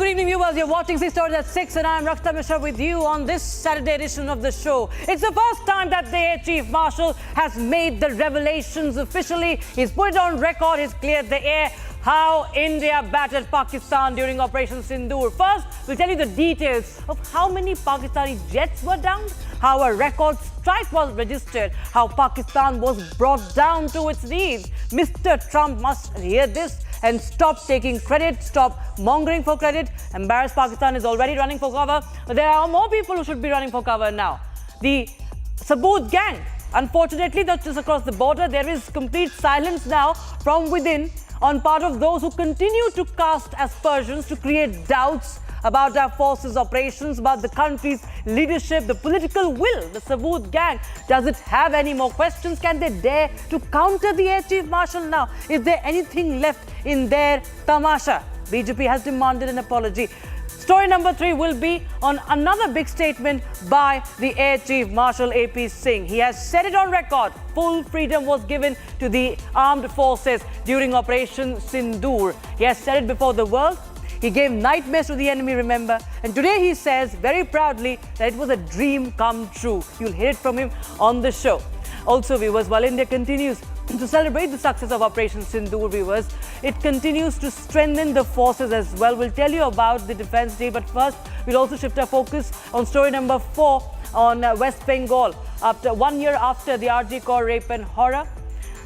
good evening, viewers. You're watching C Stories at 6 and I'm Rakshita Mishra with you on this Saturday edition of the show. It's the first time that the Air Chief Marshal has made the revelations officially. He's put it on record, he's cleared the air, how India battered Pakistan during Operation Sindoor. First, we'll tell you the details of how many Pakistani jets were downed, how a record strike was registered, how Pakistan was brought down to its knees. Mr. Trump must hear this and stop taking credit, stop mongering for credit. Embarrassed Pakistan is already running for cover. There are more people who should be running for cover now. The Saboot gang, unfortunately, not just across the border, there is complete silence now from within on part of those who continue to cast aspersions, to create doubts about our forces' operations, about the country's leadership, the political will. The Saboot gang, does it have any more questions? Can they dare to counter the Air Chief Marshal now? Is there anything left in their tamasha? BJP has demanded an apology. Story number 3 will be on another big statement by the Air Chief Marshal AP Singh. He has said it on record. Full freedom was given to the armed forces during Operation Sindoor. He has said it before the world. He gave nightmares to the enemy, remember? And today he says very proudly that it was a dream come true. You'll hear it from him on the show. Also, viewers, while India continues to celebrate the success of Operation Sindoor, viewers, it continues to strengthen the forces as well. We'll tell you about the Defence Day, but first, we'll also shift our focus on story number 4 on West Bengal. After 1 year after the RG Kaur rape and horror,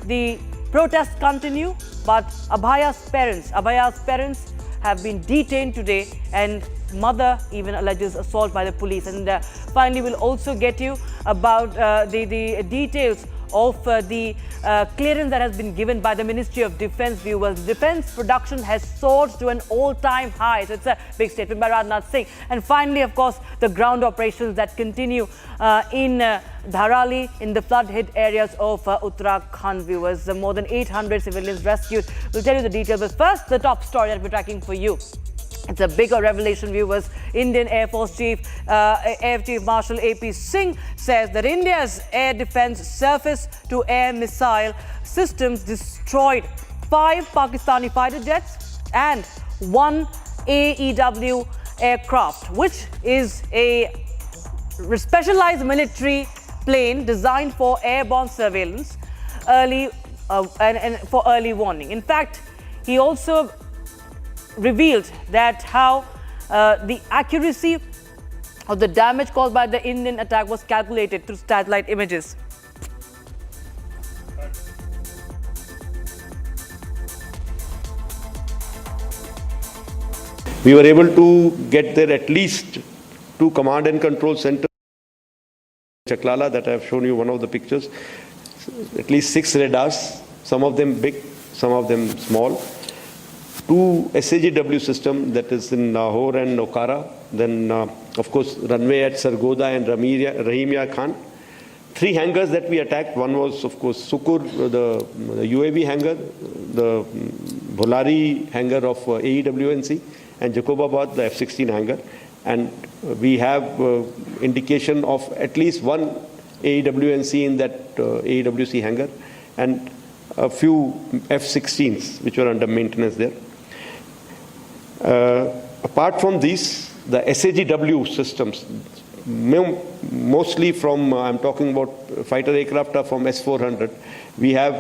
the protests continue, but Abhaya's parents have been detained today, and mother even alleges assault by the police. And finally, we'll also get you about the details of the clearance that has been given by the Ministry of Defence, viewers. Defence production has soared to an all-time high. So it's a big statement by Rajnath Singh. And finally, of course, the ground operations that continue in Dharali, in the flood-hit areas of Uttarakhand, viewers. More than 800 civilians rescued. We'll tell you the details. But first, the top story that we're tracking for you. It's a bigger revelation, viewers. Indian Air Force Chief, Air Chief Marshal AP Singh says that India's air defense surface-to-air missile systems destroyed 5 Pakistani fighter jets and 1 AEW aircraft, which is a specialized military plane designed for airborne surveillance and for early warning. In fact, he also revealed that how the accuracy of the damage caused by the Indian attack was calculated through satellite images. We were able to get there at least 2 command and control centers. Chaklala, that I have shown you one of the pictures. At least 6 radars, some of them big, some of them small. 2 SAGW system, that is in Howrah and Okara. Then, of course, runway at Sargodha and Rahimia Khan. 3 hangars that we attacked. One was, of course, Sukur, the UAV hangar, the Bholari hangar of AEWNC, and Jacobabad, the F-16 hangar. And we have indication of at least 1 AEWNC in that AEWC hangar, and a few F-16s which were under maintenance there. Apart from these, the SAGW systems, mostly from, I'm talking about fighter aircraft, are from S-400. We have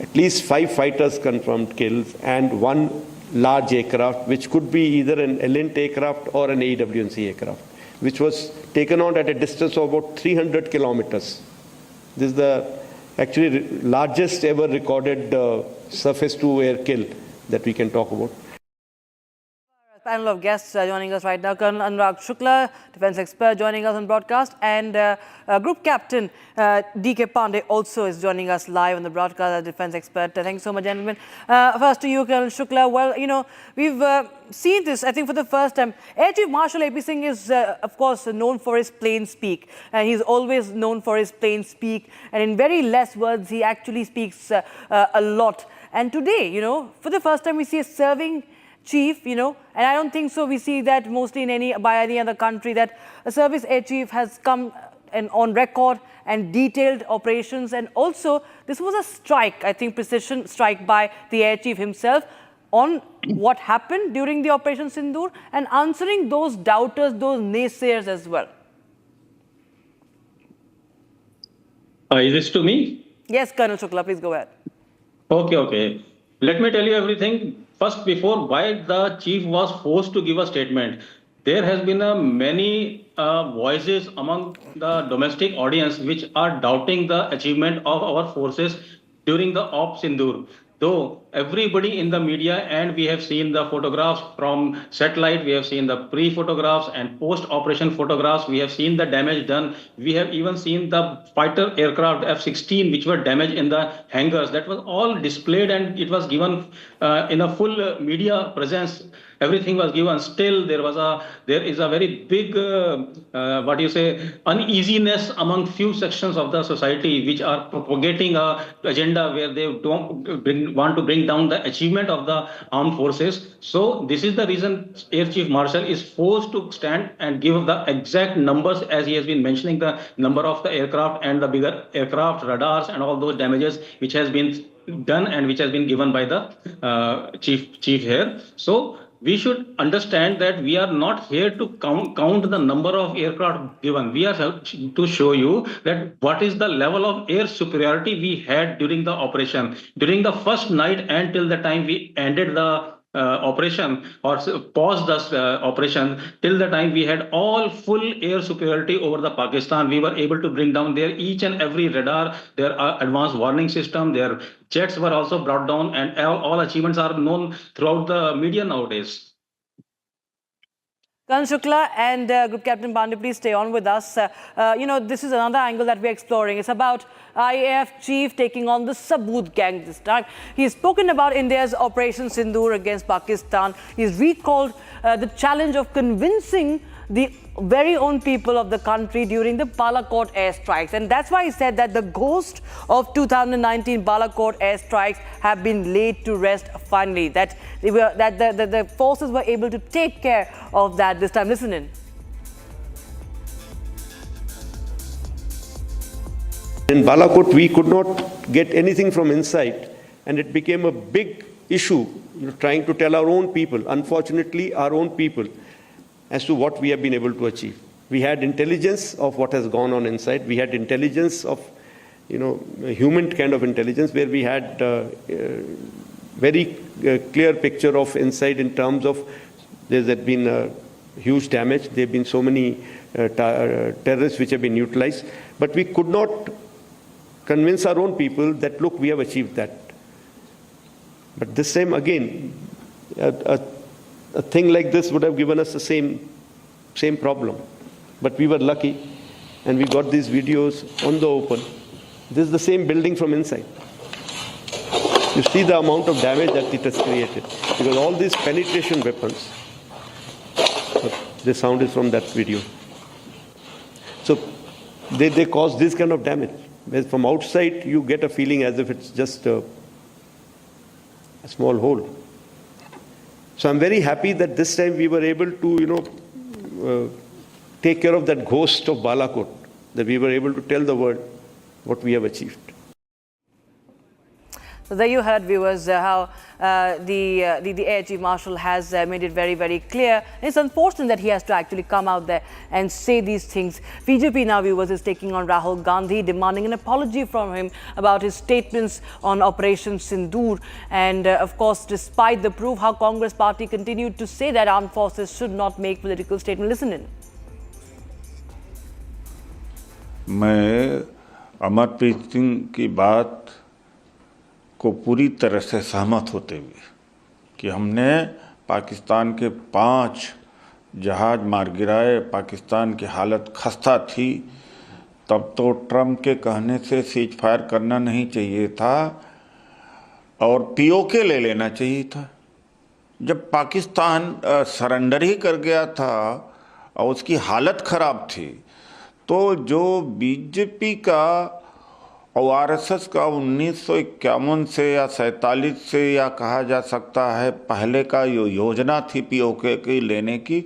at least 5 fighters confirmed kills and 1 large aircraft, which could be either an Elint aircraft or an AWNC aircraft, which was taken out at a distance of about 300 kilometers. This is the actually largest ever recorded surface-to-air kill that we can talk about. Panel of guests joining us right now. Colonel Anurag Shukla, defense expert, joining us on broadcast, and Group Captain D.K. Pandey also is joining us live on the broadcast as defense expert. Thanks so much, gentlemen. First to you, Colonel Shukla. Well, you know, we've seen this, I think, for the first time. Air Chief Marshal AP Singh is, of course, known for his plain speak. He's always known for his plain speak. And in very less words, he actually speaks a lot. And today, you know, for the first time, we see a serving chief, you know, and I don't think so we see that mostly in by any other country, that a service air chief has come and on record and detailed operations. And also, this was a strike, I think, precision strike by the air chief himself. on what happened during the Operation Sindoor and answering those doubters, those naysayers as well. Is this to me? Yes, Colonel Shukla, please go ahead. Okay. Let me tell you everything. First, before why the chief was forced to give a statement, there has been many voices among the domestic audience which are doubting the achievement of our forces during the Op Sindoor. Though everybody in the media, and we have seen the photographs from satellite, we have seen the pre-photographs and post-operation photographs, we have seen the damage done. We have even seen the fighter aircraft F-16 which were damaged in the hangars. That was all displayed and it was given in a full media presence. Everything was given. Still, there is a very big uneasiness among few sections of the society which are propagating a agenda where they don't want to bring down the achievement of the armed forces. So this is the reason Air Chief Marshal is forced to stand and give the exact numbers, as he has been mentioning the number of the aircraft and the bigger aircraft, radars and all those damages which has been done and which has been given by the chief here. So we should understand that we are not here to count the number of aircraft given. We are to show you that what is the level of air superiority we had during the operation. During the first night and till the time we ended the operation or paused the operation, till the time we had all full air superiority over the Pakistan. We were able to bring down their each and every radar, their advanced warning system, their jets were also brought down, and all achievements are known throughout the media nowadays. Colonel Shukla and Group Captain Pandey, please stay on with us. This is another angle that we're exploring. It's about IAF chief taking on the Saboot gang this time. He's spoken about India's Operation Sindoor against Pakistan. He's recalled the challenge of convincing the very own people of the country during the Balakot airstrikes. And that's why he said that the ghost of 2019 Balakot airstrikes have been laid to rest finally. That the forces were able to take care of that this time. Listen in. In Balakot, we could not get anything from inside, and it became a big issue, trying to tell our own people, unfortunately our own people, as to what we have been able to achieve. We had intelligence of what has gone on inside. We had intelligence of, a human kind of intelligence, where we had very clear picture of inside in terms of there has been huge damage. There have been so many terrorists which have been utilized. But we could not convince our own people that, look, we have achieved that. But this time again, a thing like this would have given us the same problem. But we were lucky, and we got these videos on the open. This is the same building from inside. You see the amount of damage that it has created, because all these penetration weapons, the sound is from that video. So they cause this kind of damage. Whereas from outside, you get a feeling as if it's just a small hole. So I'm very happy that this time we were able to, take care of that ghost of Balakot, that we were able to tell the world what we have achieved. So there you heard, viewers, how the Air Chief Marshal has made it very, very clear. It's unfortunate that he has to actually come out there and say these things. BJP now, viewers, is taking on Rahul Gandhi, demanding an apology from him about his statements on Operation Sindoor. And of course, despite the proof, how Congress party continued to say that armed forces should not make political statements. Listen in. मैं अमरप्रीत सिंह की बात को पूरी तरह से सहमत होते हुए कि हमने पाकिस्तान के 5 जहाज मार गिराए, पाकिस्तान की हालत खस्ता थी, तब तो ट्रम्प के कहने से सीज फायर करना नहीं चाहिए था और पीओके ले लेना चाहिए था। जब पाकिस्तान सरेंडर ही कर गया था और उसकी हालत ख़राब थी, तो जो बीजेपी का और आरएसएस का 1951 से या 47 से या कहा जा सकता है पहले का योजना थी पीओके की लेने की,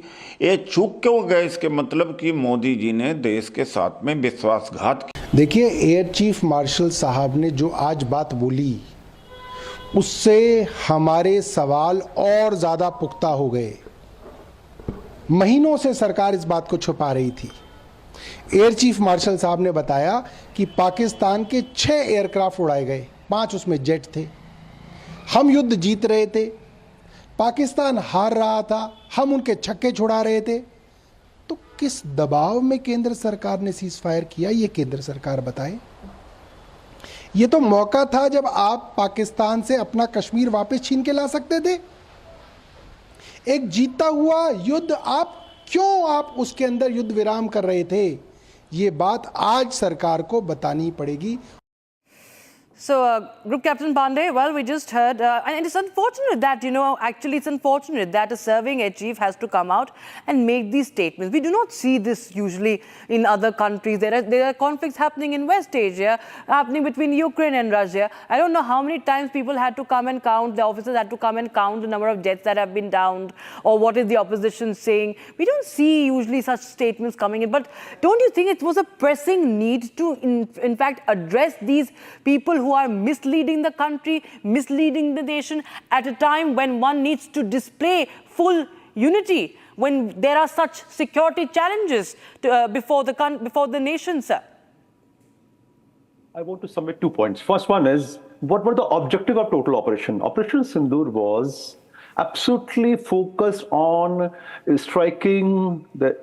ये चूक क्यों गए? इसके मतलब कि मोदी जी ने देश के साथ में विश्वासघात किया। देखिए, एयर चीफ मार्शल साहब ने जो आज बात बोली उससे हमारे सवाल और ज़्यादा पुख्ता हो गए। महीनों से सरकार इस बात को छुपा रही थी। एयर चीफ मार्शल साहब ने बताया कि पाकिस्तान के 6 एयरक्राफ्ट उड़ाए गए, 5 उसमें जेट थे। हम युद्ध जीत रहे थे, पाकिस्तान हार रहा था, हम उनके छक्के छुड़ा रहे थे। तो किस दबाव में केंद्र सरकार ने सीज फायर किया, ये केंद्र सरकार बताए। ये तो मौका था जब आप पाकिस्तान से अपना कश्मीर वापस छीन के ला सकते थे। एक जीता हुआ युद्ध आप उसके अंदर युद्ध विराम कर रहे थे, ये बात आज सरकार को बतानी पड़ेगी। So, Group Captain Pandey, well, we just heard, and it's unfortunate that, actually it's unfortunate that a serving air chief has to come out and make these statements. We do not see this usually in other countries. There are conflicts happening in West Asia, happening between Ukraine and Russia. I don't know how many times people had to come and count, the officers had to come and count the number of jets that have been downed, or what is the opposition saying. We don't see usually such statements coming in, but don't you think it was a pressing need to, in fact, address these people who are misleading the country, misleading the nation at a time when one needs to display full unity, when there are such security challenges before the nation, sir? I want to submit 2 points. First one is, what were the objective of total operation? Operation Sindoor was absolutely focused on striking the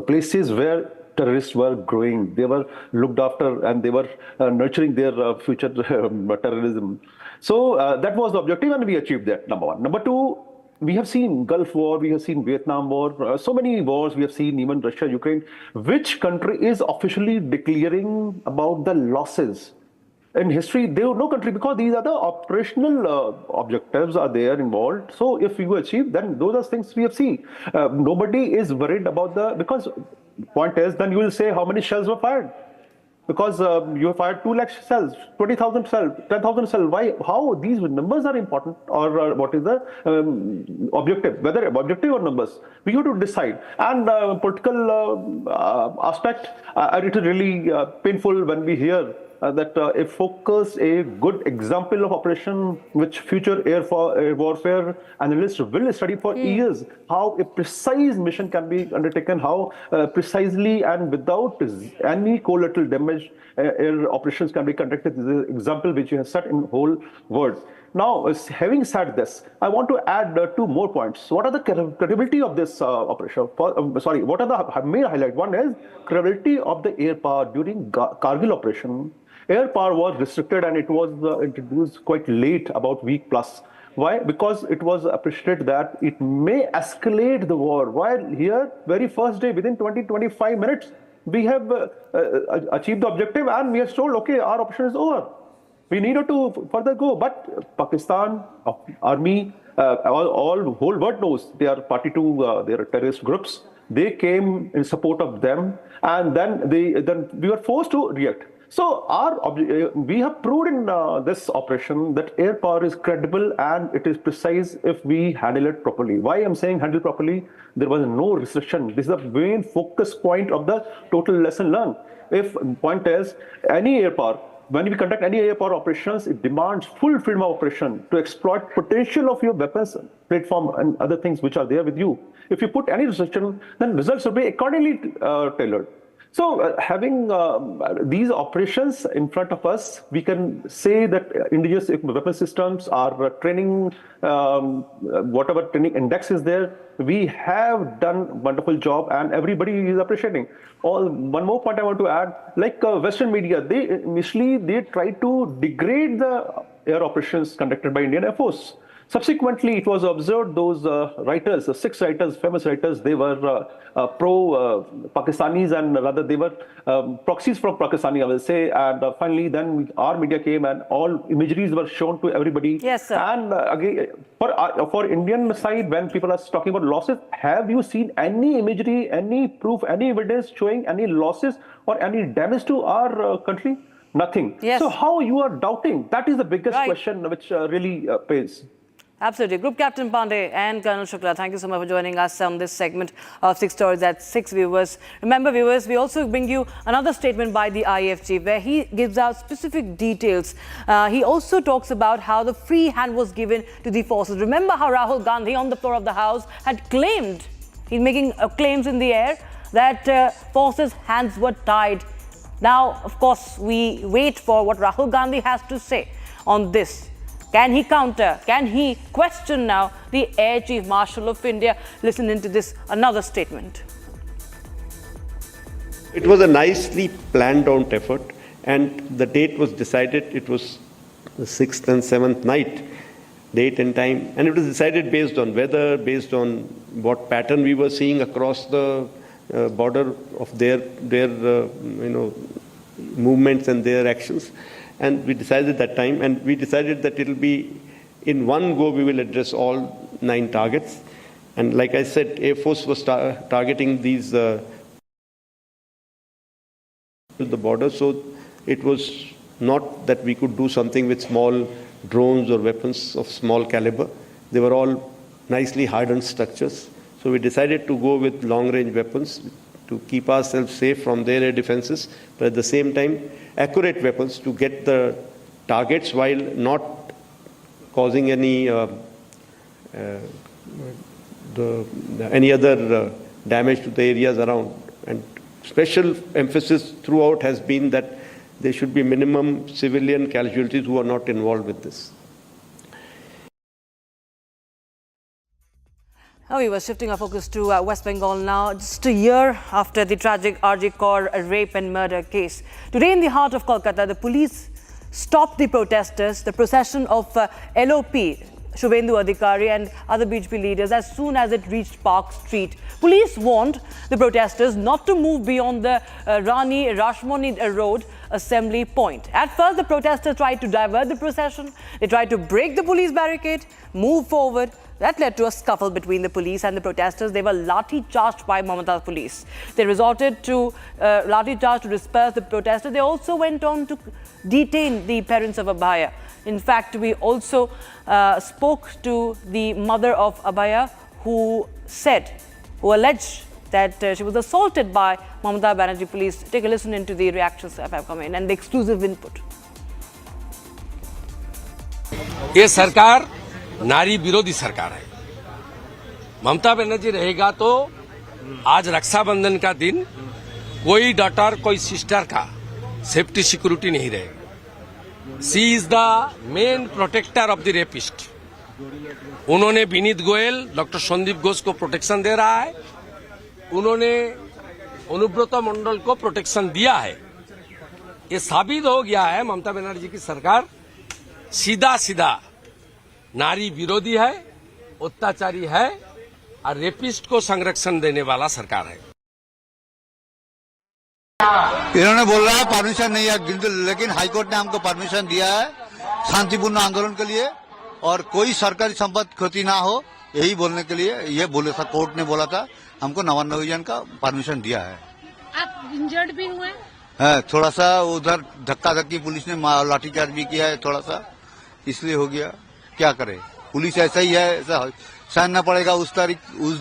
places where terrorists were growing. They were looked after and they were nurturing their future terrorism. So that was the objective and we achieved that, number one. Number two, we have seen Gulf War, we have seen Vietnam War, so many wars we have seen, even Russia, Ukraine. Which country is officially declaring about the losses? In history, there was no country, because these are the operational objectives are there involved. So if you achieve, then those are things we have seen. Nobody is worried about because point is, then you will say how many shells were fired. Because you have fired 2 lakh cells, 20,000 cells, 10,000 cells. Why? How? These numbers are important, or what is the objective? Whether objective or numbers, we have to decide. And political aspect, it is really painful when we hear that a focus, a good example of operation which future air warfare analysts will study for years, how a precise mission can be undertaken, how precisely and without any collateral damage air operations can be conducted. This is an example which you have set in the whole world. Now, having said this, I want to add 2 more points. What are the credibility of this operation? What are the main highlight? One is credibility of the air power during Kargil operation. Air power was restricted and it was introduced quite late, about week plus. Why? Because it was appreciated that it may escalate the war. While here, very first day, within 20-25 minutes, we have achieved the objective and we have told, okay, our operation is over. We needed to further go, but Pakistan, army, whole world knows they are party to their terrorist groups. They came in support of them, and then we were forced to react. So we have proved in this operation that air power is credible and it is precise if we handle it properly. Why I'm saying handle properly? There was no restriction. This is the main focus point of the total lesson learned. If point is any air power, when we conduct any air power operations, it demands full freedom of operation to exploit potential of your weapons, platform, and other things which are there with you. If you put any restriction, then results will be accordingly tailored. So having these operations in front of us, we can say that indigenous weapon systems are training, whatever training index is there, we have done wonderful job and everybody is appreciating. One more point I want to add, like Western media, they initially tried to degrade the air operations conducted by Indian Air Force. Subsequently, it was observed those writers, 6 writers, famous writers, they were pro-Pakistanis and rather they were proxies from Pakistani, I will say. And finally, then our media came and all imageries were shown to everybody. Yes, sir. And again, for Indian side, when people are talking about losses, have you seen any imagery, any proof, any evidence showing any losses or any damage to our country? Nothing. Yes. So how you are doubting? That is the biggest Right. question which really pays. Absolutely. Group Captain Pandey and Colonel Shukla, thank you so much for joining us on this segment of 6 Stories at 6, viewers. Remember, viewers, we also bring you another statement by the IAF chief where he gives out specific details. He also talks about how the free hand was given to the forces. Remember how Rahul Gandhi on the floor of the House had claimed, he's making claims in the air, that forces' hands were tied. Now, of course, we wait for what Rahul Gandhi has to say on this. Can he counter? Can he question now the Air Chief Marshal of India? Listen into this, another statement. It was a nicely planned out effort, and the date was decided. It was the 6th and 7th night, date and time, and it was decided based on weather, based on what pattern we were seeing across the border of their movements and their actions. And we decided that time, and we decided that it will be in one go we will address all 9 targets. And like I said, Air Force was targeting these to the border, so it was not that we could do something with small drones or weapons of small caliber. They were all nicely hardened structures. So we decided to go with long-range weapons to keep ourselves safe from their air defenses, but at the same time, accurate weapons to get the targets while not causing any any other damage to the areas around. And special emphasis throughout has been that there should be minimum civilian casualties who are not involved with this. Now we were shifting our focus to West Bengal now, just a year after the tragic RG Kaur rape and murder case. Today in the heart of Kolkata, the police stopped the protesters, the procession of LOP, Shubhendu Adhikari and other BJP leaders as soon as it reached Park Street. Police warned the protesters not to move beyond the Rani Rashmoni Road assembly point. At first, the protesters tried to divert the procession. They tried to break the police barricade, move forward. That led to a scuffle between the police and the protesters. They were lathi-charged by Mamata police. They resorted to lathi-charge to disperse the protesters. They also went on to detain the parents of Abhaya. In fact, we also spoke to the mother of Abhaya who alleged that she was assaulted by Mamata Banerjee police. Take a listen into the reactions that have come in and the exclusive input. ये सरकार नारी विरोधी सरकार है। ममता बनर्जी रहेगा तो आज रक्षाबंधन का दिन कोई डॉटर कोई सिस्टर का सेफ्टी सिक्योरिटी नहीं रहेगा। She is the main protector of the rapist. उन्होंने विनीत गोयल, डॉक्टर संदीप घोष को प्रोटेक्शन दे रहा है, उन्होंने अनुब्रत मंडल को प्रोटेक्शन दिया है। ये साबित हो गया है ममता बनर्जी की सरकार सीधा सीधा नारी विरोधी है, अत्याचारी है और रेपिस्ट को संरक्षण देने वाला सरकार है। इन्होंने बोल रहा है परमिशन नहीं है, लेकिन हाईकोर्ट ने हमको परमिशन दिया है शांतिपूर्ण आंदोलन के लिए और कोई सरकारी संपत्ति क्षति ना हो, यही बोलने के लिए ये बोले था। कोर्ट ने बोला था हमको 99 जन का परमिशन दिया है। आप इंजर्ड भी हुए है, थोड़ा सा उधर धक्का धक्की पुलिस ने लाठीचार्ज भी किया है, थोड़ा सा इसलिए हो गया। क्या करे, पुलिस ऐसा ही है, ऐसा सहना पड़ेगा। उस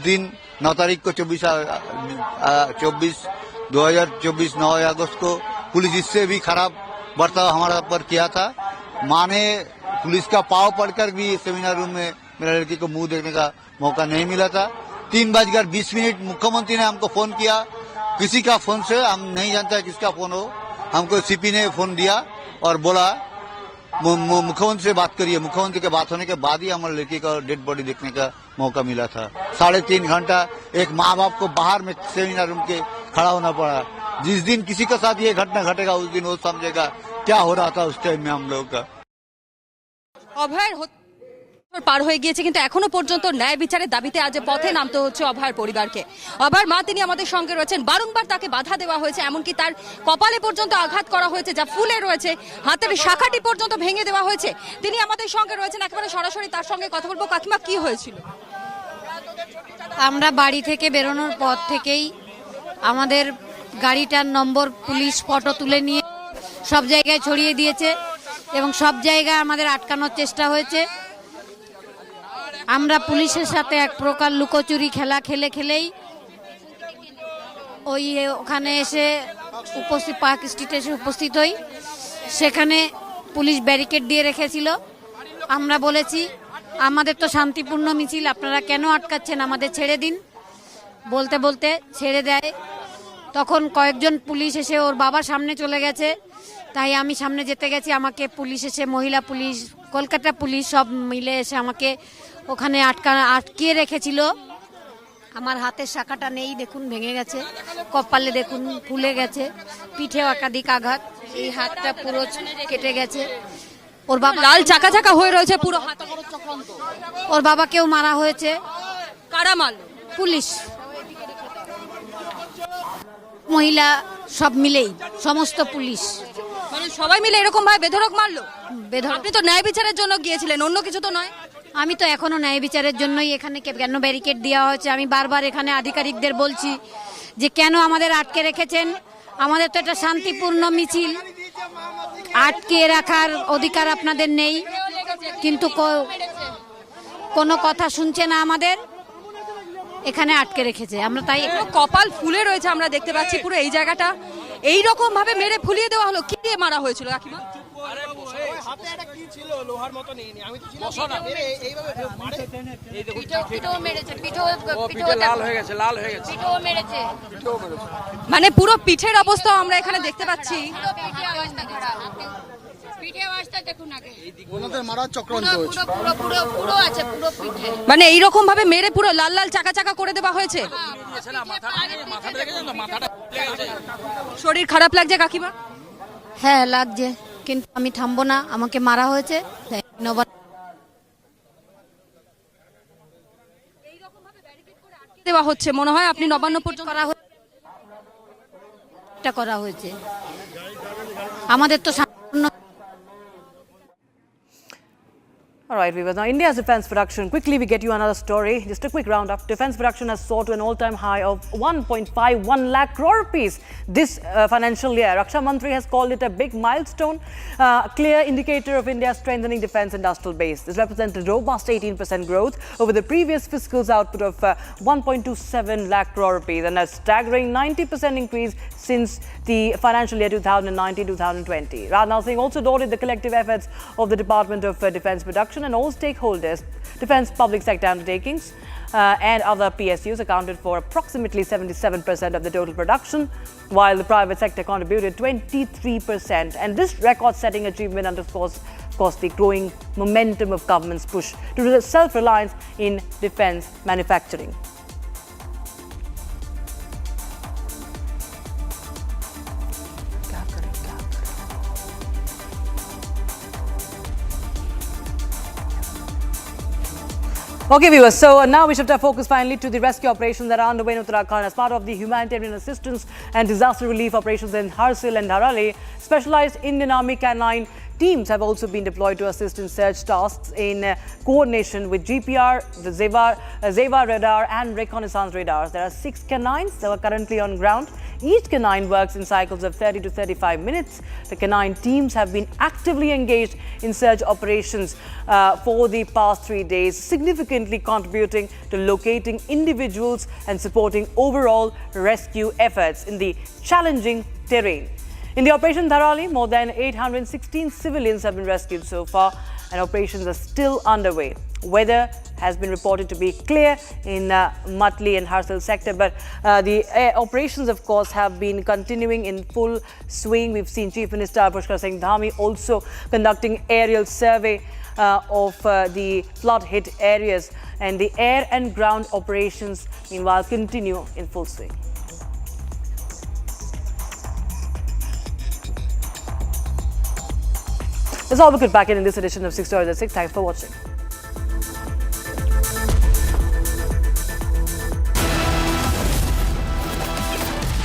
दिन 9 तारीख को 2024 9 अगस्त को पुलिस इससे भी खराब बर्ताव हमारा पर किया था। माँ ने पुलिस का पाव पढ़कर भी सेमिनार रूम में मेरा लड़की को मुंह देखने का मौका नहीं मिला था। 3:20 मुख्यमंत्री ने हमको फोन किया, किसी का फोन से, हम नहीं जानता है किसका फोन हो, हमको सीपी ने फोन दिया और बोला मुख्यमंत्री से बात करिए। मुख्यमंत्री के बात होने के बाद ही हमारे लड़की का डेड बॉडी देखने का मौका मिला था। 3.5 घंटा एक माँ बाप को बाहर में सेमिनार रूम के खड़ा होना पड़ा। जिस दिन किसी के साथ ये घटना घटेगा उस दिन वो समझेगा क्या हो रहा था उस टाइम में हम लोगों का। অভয়ার পার হয়ে গিয়েছে, কিন্তু এখনো পর্যন্ত ন্যায় বিচারের দাবিতে আজ পথে নামতে হচ্ছে অভয়ার পরিবারকে। অভয়ার মা তিনি আমাদের সঙ্গে রয়েছেন। বারংবার তাকে বাধা দেওয়া হয়েছে, এমনকি তার কপালে পর্যন্ত আঘাত করা হয়েছে, যা ফুলে রয়েছে, হাতের শাখাটি পর্যন্ত ভেঙে দেওয়া হয়েছে। তিনি আমাদের সঙ্গে রয়েছেন, একেবারে সরাসরি তার সঙ্গে কথা বলবো। কাকিমা, কি হয়েছিল? আমরা বাড়ি থেকে বেরোনোর পর থেকেই আমাদের গাড়িটার নম্বর পুলিশ ফটো তুলে নিয়ে সব জায়গায় ছড়িয়ে দিয়েছে এবং সব জায়গায় আমাদের আটকানোর চেষ্টা হয়েছে। আমরা পুলিশের সাথে এক প্রকার লুকোচুরি খেলা খেলেই ওই ওখানে এসে পার্ক স্ট্রিটে এসে উপস্থিত হই। সেখানে পুলিশ ব্যারিকেড দিয়ে রেখেছিল। আমরা বলেছি আমাদের তো শান্তিপূর্ণ মিছিল, আপনারা কেন আটকাচ্ছেন, আমাদের ছেড়ে দিন। বলতে বলতে ছেড়ে দেয়। তখন কয়েকজন পুলিশ এসে ওর বাবার সামনে চলে গেছে, তাই আমি সামনে যেতে গেছি। আমাকে পুলিশ এসে, মহিলা পুলিশ, কলকাতা পুলিশ সব মিলে এসে আমাকে ওখানে আটকিয়ে রেখেছিল। আমার হাতের শাখাটা নেই, দেখুন ভেঙে গেছে, কপালে দেখুন ফুলে গেছে, পিঠেও একাধিক আঘাত, এই হাতটা পুরো কেটে গেছে। ওর বাবা লাল চাকা চাকা হয়ে রয়েছে পুরো হাত। ওর বাবাকেও মারা হয়েছে। কারা মারল? পুলিশ, মহিলা সব মিলেই, সমস্ত পুলিশ, মানে সবাই মিলে এরকম ভাবে বেধড়ক মারলো? বেধড়ক। আপনি তো ন্যায় বিচারের জন্য গিয়েছিলেন, অন্য কিছু তো নয়। আমি তো এখনো ন্যায় বিচারের জন্যই এখানে কেন ব্যারিকেড দেওয়া হয়েছে আমি বারবার এখানে আধিকারিকদের বলছি যে কেন আমাদের আটকে রেখেছেন। আমাদের তো এটা শান্তিপূর্ণ মিছিল, আটকে রাখার অধিকার আপনাদের নেই, কিন্তু কোনো কথা শুনছে না, আমাদের এখানে আটকে রেখেছে। আমরা তাই কপাল ফুলে রয়েছে, আমরা দেখতে পাচ্ছি পুরো এই জায়গাটা এইরকম ভাবে মেরে ফুলিয়ে দেওয়া হলো। কি দিয়ে মারা হয়েছিল কাকিমা? মানে পুরো পিঠের অবস্থা আমরা এখানে দেখতে পাচ্ছি। মানে এইরকম ভাবে মেরে পুরো লাল লাল চাকা চাকা করে দেওয়া হয়েছে। শরীর খারাপ লাগছে কাকিমা? হ্যাঁ লাগছে, কিন্তু আমি থামবো না, আমাকে মারা হয়েছে। দেওয়া হচ্ছে মনে হয় আপনি নবান্ন পর্যন্ত করা হয়েছে। আমাদের তো All right, viewers. Now, India's defense production. Quickly, we get you another story. Just a quick roundup. Defense production has soared to an all-time high of 1.51 lakh crore rupees this financial year. Raksha Mantri has called it a big milestone, clear indicator of India's strengthening defense industrial base. This represents a robust 18% growth over the previous fiscal's output of 1.27 lakh crore rupees and a staggering 90% increase since the financial year 2019-2020. Rajnath Singh also lauded the collective efforts of the Department of Defense Production and all stakeholders. Defense public sector undertakings and other PSUs accounted for approximately 77% of the total production, while the private sector contributed 23%. And this record-setting achievement underscores, of course, the growing momentum of government's push to self-reliance in defense manufacturing. Okay, viewers, so now we shift our focus finally to the rescue operations that are underway in Uttarakhand. As part of the humanitarian assistance and disaster relief operations in Harsil and Dharale, specialized Indian Army canine teams have also been deployed to assist in search tasks in coordination with GPR, the Zeva radar and reconnaissance radars. There are 6 canines that are currently on ground. Each canine works in cycles of 30 to 35 minutes. The canine teams have been actively engaged in search operations for the past 3 days, significantly contributing to locating individuals and supporting overall rescue efforts in the challenging terrain. In the Operation Dharali, more than 816 civilians have been rescued so far, and operations are still underway. Weather has been reported to be clear in Matli and Harsil sector, but the operations, of course, have been continuing in full swing. We've seen Chief Minister Pushkar Singh Dhami also conducting aerial survey of the flood-hit areas, and the air and ground operations, meanwhile, continue in full swing. That's all we could back in this edition of 6 Stories at 6. Thanks for watching.